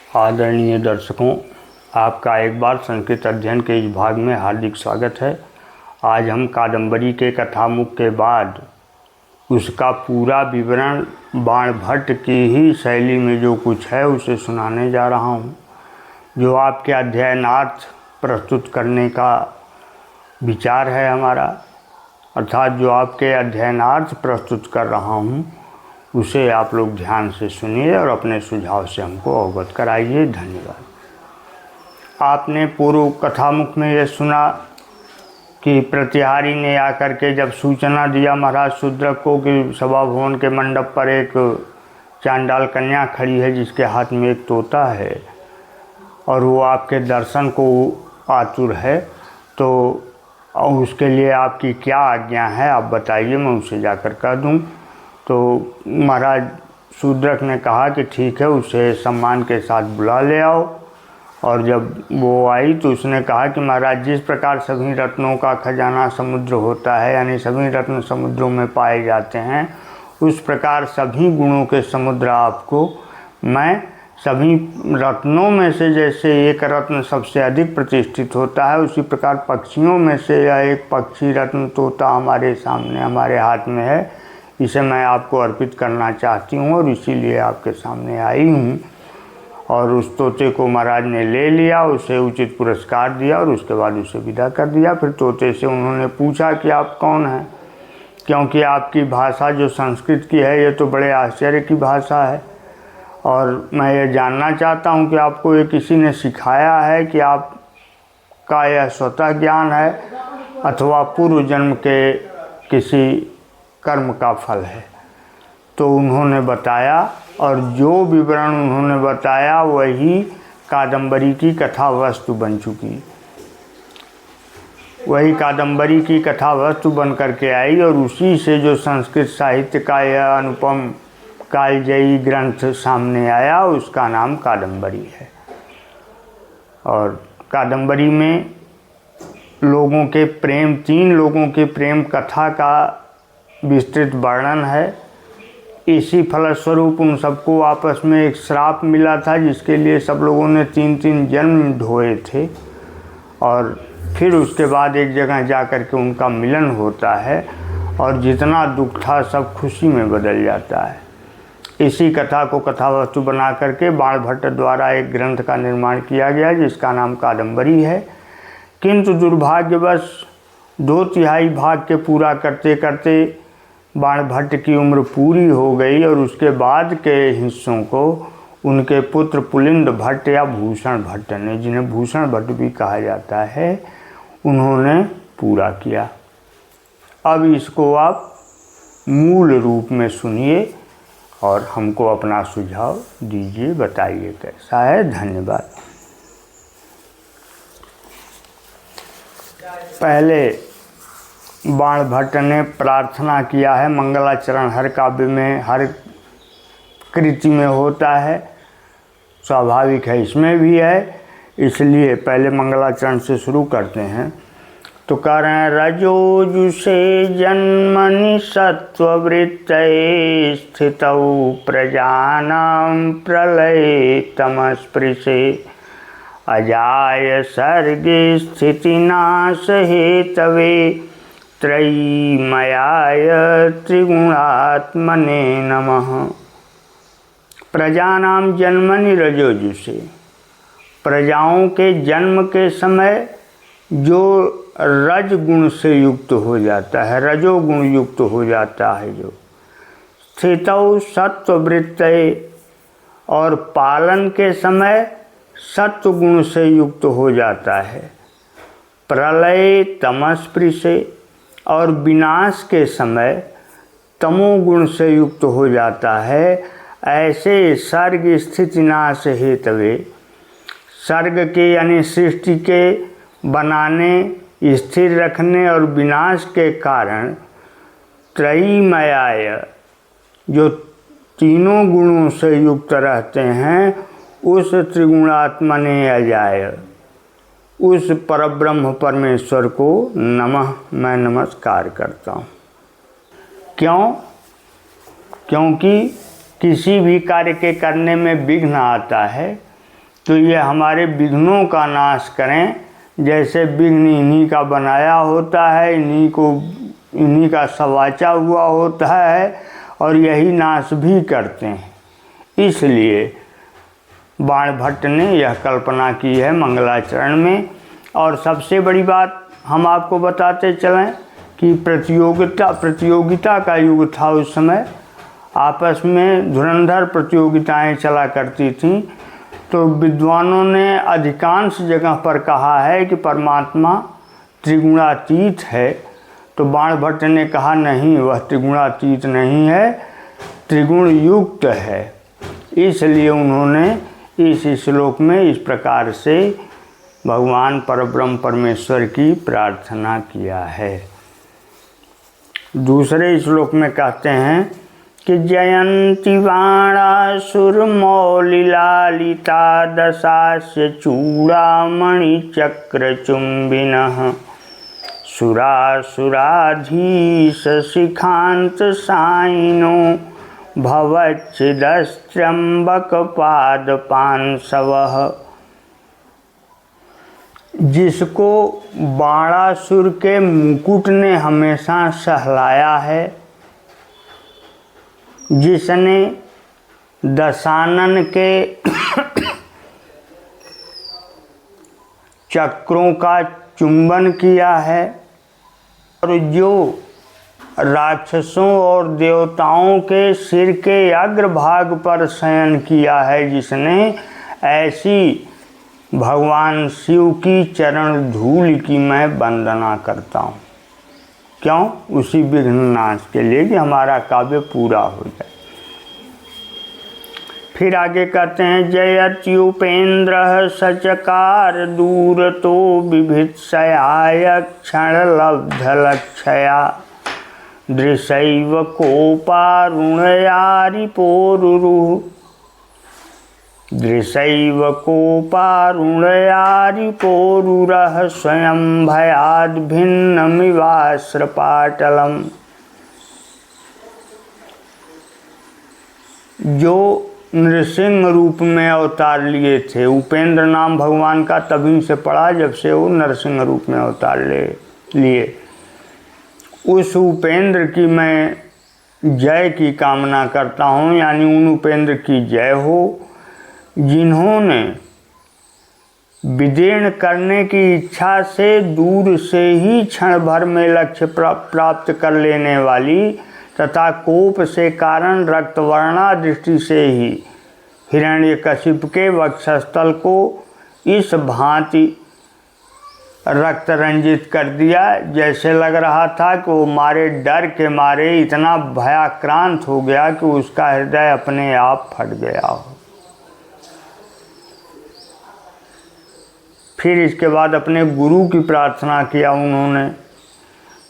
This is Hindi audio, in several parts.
आदरणीय दर्शकों, आपका एक बार संस्कृत अध्ययन के इस भाग में हार्दिक स्वागत है। आज हम कादंबरी के कथामुख के बाद उसका पूरा विवरण बाणभट्ट की ही शैली में जो कुछ है उसे सुनाने जा रहा हूँ, जो आपके अध्ययनार्थ प्रस्तुत करने का विचार है हमारा, अर्थात जो आपके अध्ययनार्थ प्रस्तुत कर रहा हूँ उसे आप लोग ध्यान से सुनिए और अपने सुझाव से हमको अवगत कराइए। धन्यवाद। आपने पूर्व कथामुख में यह सुना कि प्रतिहारी ने आकर के जब सूचना दिया महाराज शूद्रक को कि सभा भवन के मंडप पर एक चांडाल कन्या खड़ी है जिसके हाथ में एक तोता है और वो आपके दर्शन को आतुर है, तो उसके लिए आपकी क्या आज्ञा है, आप बताइए, मैं उसे जाकर कह दूँ। तो महाराज शूद्रक ने कहा कि ठीक है, उसे सम्मान के साथ बुला ले आओ। और जब वो आई तो उसने कहा कि महाराज, जिस प्रकार सभी रत्नों का खजाना समुद्र होता है, यानी सभी रत्न समुद्रों में पाए जाते हैं, उस प्रकार सभी गुणों के समुद्र आपको मैं सभी रत्नों में से, जैसे एक रत्न सबसे अधिक प्रतिष्ठित होता है, उसी प्रकार पक्षियों में से यह एक पक्षी रत्न तोता हमारे सामने हमारे हाथ में है, इसे मैं आपको अर्पित करना चाहती हूँ और इसीलिए आपके सामने आई हूँ। और उस तोते को महाराज ने ले लिया, उसे उचित पुरस्कार दिया और उसके बाद उसे विदा कर दिया। फिर तोते से उन्होंने पूछा कि आप कौन हैं, क्योंकि आपकी भाषा जो संस्कृत की है ये तो बड़े आश्चर्य की भाषा है और मैं ये जानना चाहता हूँ कि आपको ये किसी ने सिखाया है कि आपका यह स्वतः ज्ञान है अथवा पूर्व जन्म के किसी कर्म का फल है। तो उन्होंने बताया और जो विवरण उन्होंने बताया वही कादंबरी की कथा वस्तु बन चुकी, वही कादंबरी की कथा वस्तु बन करके आई और उसी से जो संस्कृत साहित्य का यह अनुपम कालजयी ग्रंथ सामने आया उसका नाम कादंबरी है। और कादंबरी में लोगों के प्रेम, 3 लोगों के प्रेम कथा का विस्तृत वर्णन है। इसी फलस्वरूप उन सबको आपस में एक श्राप मिला था जिसके लिए सब लोगों ने 3-3 जन्म ढोए थे और फिर उसके बाद एक जगह जा कर के उनका मिलन होता है और जितना दुख था सब खुशी में बदल जाता है। इसी कथा को कथा वस्तु बना करके बाणभट्ट द्वारा एक ग्रंथ का निर्माण किया गया जिसका नाम कादंबरी है। किंतु दुर्भाग्यवश 2/3 भाग के पूरा करते करते बाणभट्ट की उम्र पूरी हो गई और उसके बाद के हिस्सों को उनके पुत्र पुलिंद भट्ट या भूषण भट्ट ने, जिन्हें भूषण भट्ट भी कहा जाता है, उन्होंने पूरा किया। अब इसको आप मूल रूप में सुनिए और हमको अपना सुझाव दीजिए, बताइए कैसा है। धन्यवाद। पहले बाणभट्ट ने प्रार्थना किया है, मंगलाचरण हर काव्य में, हर कृति में होता है, स्वाभाविक है, इसमें भी है, इसलिए पहले मंगलाचरण से शुरू करते हैं। तो कह रहे हैं, रजोजुषे जन्मनि सत्ववृत्तये स्थितौ प्रजानां प्रलये तमस्पृशे अजाय सर्गे स्थितिनाश हेतवे त्रयीमयाय त्रिगुणात्मने नमः। प्रजानाम जन्मनि रजोजुषे, प्रजाओं के जन्म के समय जो रज गुण से युक्त हो जाता है, रजोगुण युक्त हो जाता है, जो स्थितौ सत्ववृत्तये, और पालन के समय सत्व गुण से युक्त हो जाता है, प्रलय तमस्पृशे, और विनाश के समय तमोगुण से युक्त हो जाता है। ऐसे सर्ग स्थिति नाश हेतवे, सर्ग के यानी सृष्टि के बनाने, स्थिर रखने और विनाश के कारण त्रयीमयाय, जो तीनों गुणों से युक्त रहते हैं, उस त्रिगुणात्मने अजाय, उस परब्रह्म परमेश्वर को नमः, मैं नमस्कार करता हूँ। क्यों? क्योंकि किसी भी कार्य के करने में विघ्न आता है तो ये हमारे विघ्नों का नाश करें। जैसे विघ्न इन्हीं का बनाया होता है, इन्हीं का सवाचा हुआ होता है और यही नाश भी करते हैं। इसलिए बाणभट्ट ने यह कल्पना की है मंगलाचरण में। और सबसे बड़ी बात हम आपको बताते चलें कि प्रतियोगिता का युग था उस समय। आपस में धुरंधर प्रतियोगिताएं चला करती थीं। तो विद्वानों ने अधिकांश जगह पर कहा है कि परमात्मा त्रिगुणातीत है। तो बाणभट्ट ने कहा नहीं, वह त्रिगुणातीत नहीं है, त्रिगुण युक्त है। इसलिए उन्होंने इस श्लोक में इस प्रकार से भगवान परब्रह्म परमेश्वर की प्रार्थना किया है। दूसरे श्लोक में कहते हैं कि जयंती बाणासुरमौलिलालिता दशास्य चूड़ामणि चक्रचुंबिनः सुरासुराधीश शिखांत साइनो भवच्छिदस्त्रंबक पादपांसवः। जिसको बाणासुर के मुकुट ने हमेशा सहलाया है, जिसने दशानन के चक्रों का चुंबन किया है, और जो राक्षसों और देवताओं के सिर के अग्रभाग पर शयन किया है, जिसने ऐसी भगवान शिव की चरण धूल की मैं वंदना करता हूँ। क्यों? उसी विघ्न नाश के लिए कि हमारा काव्य पूरा हो जाए। फिर आगे कहते हैं जयत्युपेन्द्र सचकार दूरतो बिभित्सयाय क्षणलब्धलक्षया दृशैव कोपारुणयारिपोरुरुः दृशैव कोपारुणयारिपोरुरः स्वयं भयाद्भिन्नमिवास्त्रपाटलम्। जो नृसिंह रूप में अवतार लिए थे, उपेंद्र नाम भगवान का तभी से पड़ा जब से वो नरसिंह रूप में अवतार लिए। उस उपेंद्र की मैं जय की कामना करता हूँ, यानी उन उपेंद्र की जय हो जिन्होंने विदीर्ण करने की इच्छा से दूर से ही क्षण भर में लक्ष्य प्राप्त कर लेने वाली तथा कोप से कारण रक्तवर्णा दृष्टि से ही हिरण्यकशिप के वक्षस्थल को इस भांति रक्त रंजित कर दिया, जैसे लग रहा था कि वो मारे डर के मारे इतना भयाक्रांत हो गया कि उसका हृदय अपने आप फट गया हो। फिर इसके बाद अपने गुरु की प्रार्थना किया उन्होंने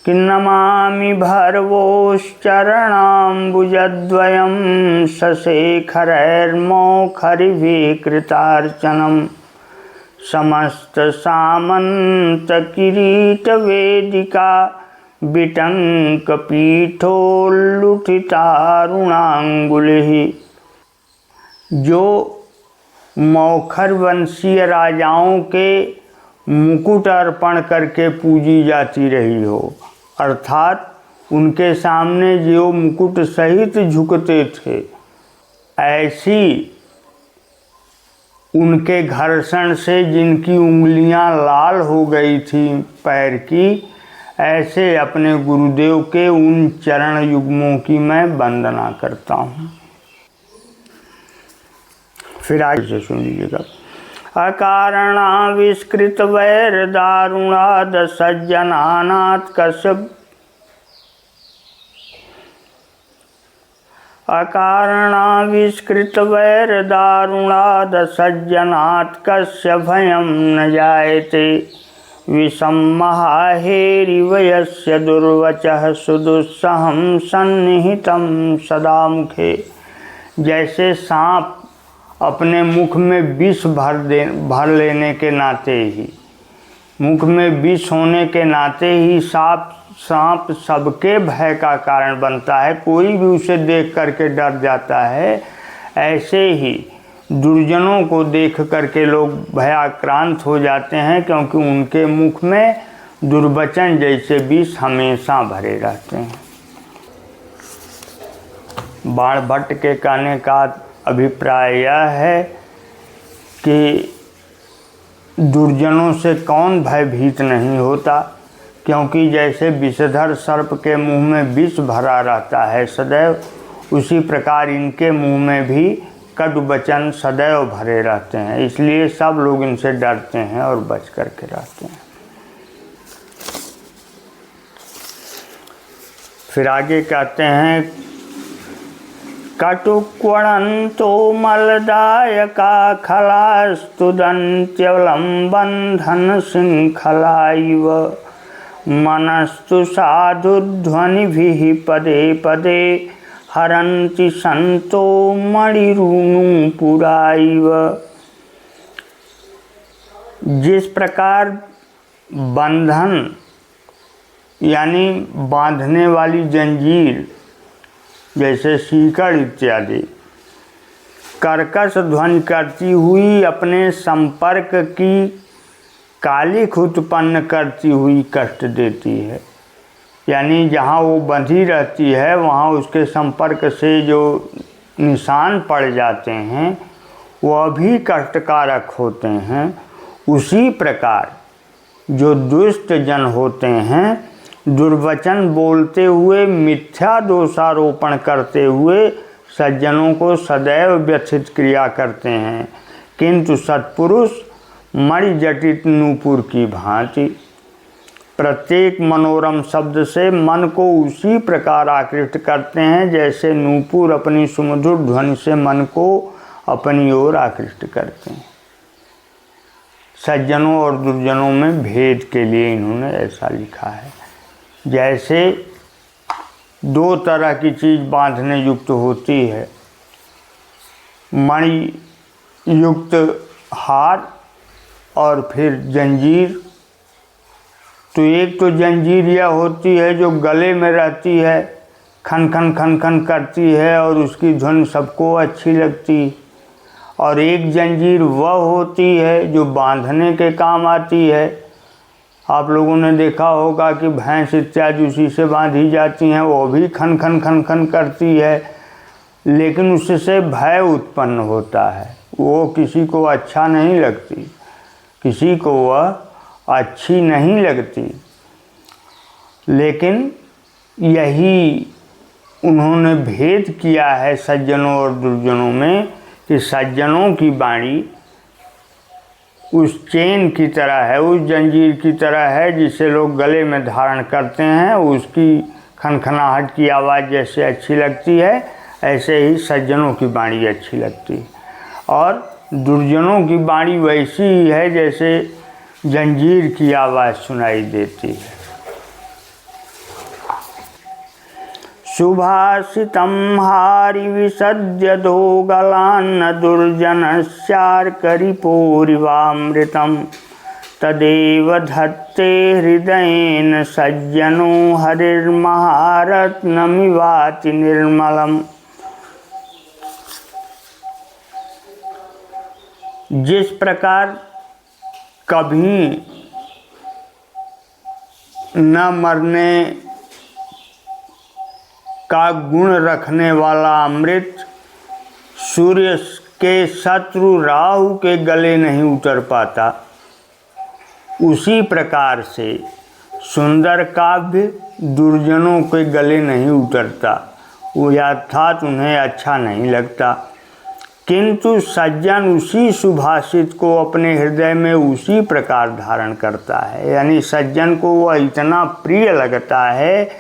कि नमामि भर्वोश्चरणाम्बुजद्वयं सशेखरैर्मौखरिभिः समस्त सामंत किरीट वेदिका बिटंक पीठोल्लुठितारुणांगुलिः। जो मौखर वंशीय राजाओं के मुकुट अर्पण करके पूजी जाती रही हो, अर्थात उनके सामने जो मुकुट सहित झुकते थे, ऐसी उनके घर्षण से जिनकी उंगलियां लाल हो गई थी पैर की, ऐसे अपने गुरुदेव के उन चरण युग्मों की मैं वंदना करता हूँ। फिर आगे से सुन लीजिएगा। अकारणाविष्कृत वैर दारुणाद सज्जनानात् कश्यप अकारणाविष्कृत वैर दारुणाद सज्जनात् कस्य भयं न जायते विषम्महाहेरिव यस्य दुर्वचः सुदुस्सहं सन्निहितं सदा मुखे। जैसे सांप अपने मुख में विष भर लेने के नाते ही, मुख में विष होने के नाते ही सांप सबके भय का कारण बनता है, कोई भी उसे देख करके डर जाता है। ऐसे ही दुर्जनों को देख करके लोग भयाक्रांत हो जाते हैं, क्योंकि उनके मुख में दुर्वचन जैसे विष हमेशा भरे रहते हैं। बाणभट्ट के कहने का अभिप्राय यह है कि दुर्जनों से कौन भयभीत नहीं होता, क्योंकि जैसे विषधर सर्प के मुंह में विष भरा रहता है सदैव, उसी प्रकार इनके मुंह में भी कटु वचन सदैव भरे रहते हैं। इसलिए सब लोग इनसे डरते हैं और बच करके रहते हैं। फिर आगे कहते हैं, कटुक्वणन्तो मलदायका खलास्तुदन्त्यवलं बन्धन शृङ्खलाइव मनस्तु साधुध्वनिभिः पदे पदे हरन्ति संतो मणिरूनुपुराइव। जिस प्रकार बंधन यानी बांधने वाली जंजीर जैसे सीकड़ इत्यादि कर्कश ध्वनि करती हुई अपने संपर्क की कालिख उत्पन्न करती हुई कष्ट देती है, यानी जहाँ वो बंधी रहती है वहाँ उसके संपर्क से जो निशान पड़ जाते हैं वह भी कष्टकारक होते हैं। उसी प्रकार जो दुष्ट जन होते हैं, दुर्वचन बोलते हुए मिथ्या दोषारोपण करते हुए सज्जनों को सदैव व्यथित क्रिया करते हैं, किंतु सत्पुरुष मणिजटित नूपुर की भांति प्रत्येक मनोरम शब्द से मन को उसी प्रकार आकृष्ट करते हैं जैसे नूपुर अपनी सुमधुर ध्वनि से मन को अपनी ओर आकृष्ट करते हैं। सज्जनों और दुर्जनों में भेद के लिए इन्होंने ऐसा लिखा है। जैसे दो तरह की चीज़ बांधने युक्त होती है, मणि युक्त हार और फिर जंजीर। तो एक तो जंजीर यह होती है जो गले में रहती है, खन खन खन खन करती है और उसकी धुन सबको अच्छी लगती, और एक जंजीर वह होती है जो बांधने के काम आती है। आप लोगों ने देखा होगा कि भैंस इत्यादि उसी से बांधी जाती हैं, वो भी खन खन खन खन करती है, लेकिन उससे भय उत्पन्न होता है, वो किसी को अच्छा नहीं लगती, किसी को वह अच्छी नहीं लगती। लेकिन यही उन्होंने भेद किया है सज्जनों और दुर्जनों में कि सज्जनों की वाणी उस चेन की तरह है, उस जंजीर की तरह है जिसे लोग गले में धारण करते हैं, उसकी खनखनाहट की आवाज़ जैसे अच्छी लगती है ऐसे ही सज्जनों की वाणी अच्छी लगती है। और दुर्जनों की वाणी वैसी ही है जैसे जंजीर की आवाज़ सुनाई देती है। सुभाषितं हारि विसज्जदो गलान्न दुर्जनस्यार्करिपोरिवामृतं तदेव धत्ते हृदयेन सज्जनो हरिर्महारत्नमिवाति निर्मलम्। जिस प्रकार कभी न मरने का गुण रखने वाला अमृत सूर्य के शत्रु राहु के गले नहीं उतर पाता, उसी प्रकार से सुंदर काव्य दुर्जनों के गले नहीं उतरता, वो अर्थात उन्हें अच्छा नहीं लगता। किंतु सज्जन उसी सुभाषित को अपने हृदय में उसी प्रकार धारण करता है, यानी सज्जन को वह इतना प्रिय लगता है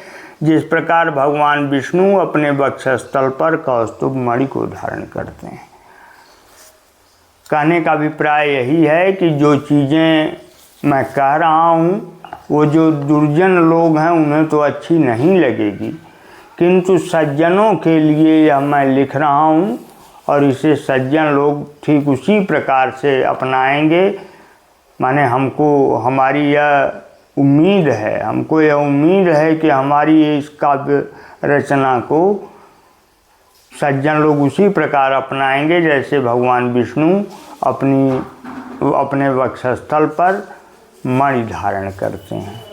जिस प्रकार भगवान विष्णु अपने वक्षस्थल पर कौस्तुभ मणि को धारण करते हैं। कहने का अभिप्राय यही है कि जो चीज़ें मैं कह रहा हूँ वो जो दुर्जन लोग हैं उन्हें तो अच्छी नहीं लगेगी, किंतु सज्जनों के लिए यह मैं लिख रहा हूँ और इसे सज्जन लोग ठीक उसी प्रकार से अपनाएंगे। माने हमको हमारी यह उम्मीद है, कि हमारी इस काव्य रचना को सज्जन लोग उसी प्रकार अपनाएंगे जैसे भगवान विष्णु अपने वक्षस्थल पर मणि धारण करते हैं।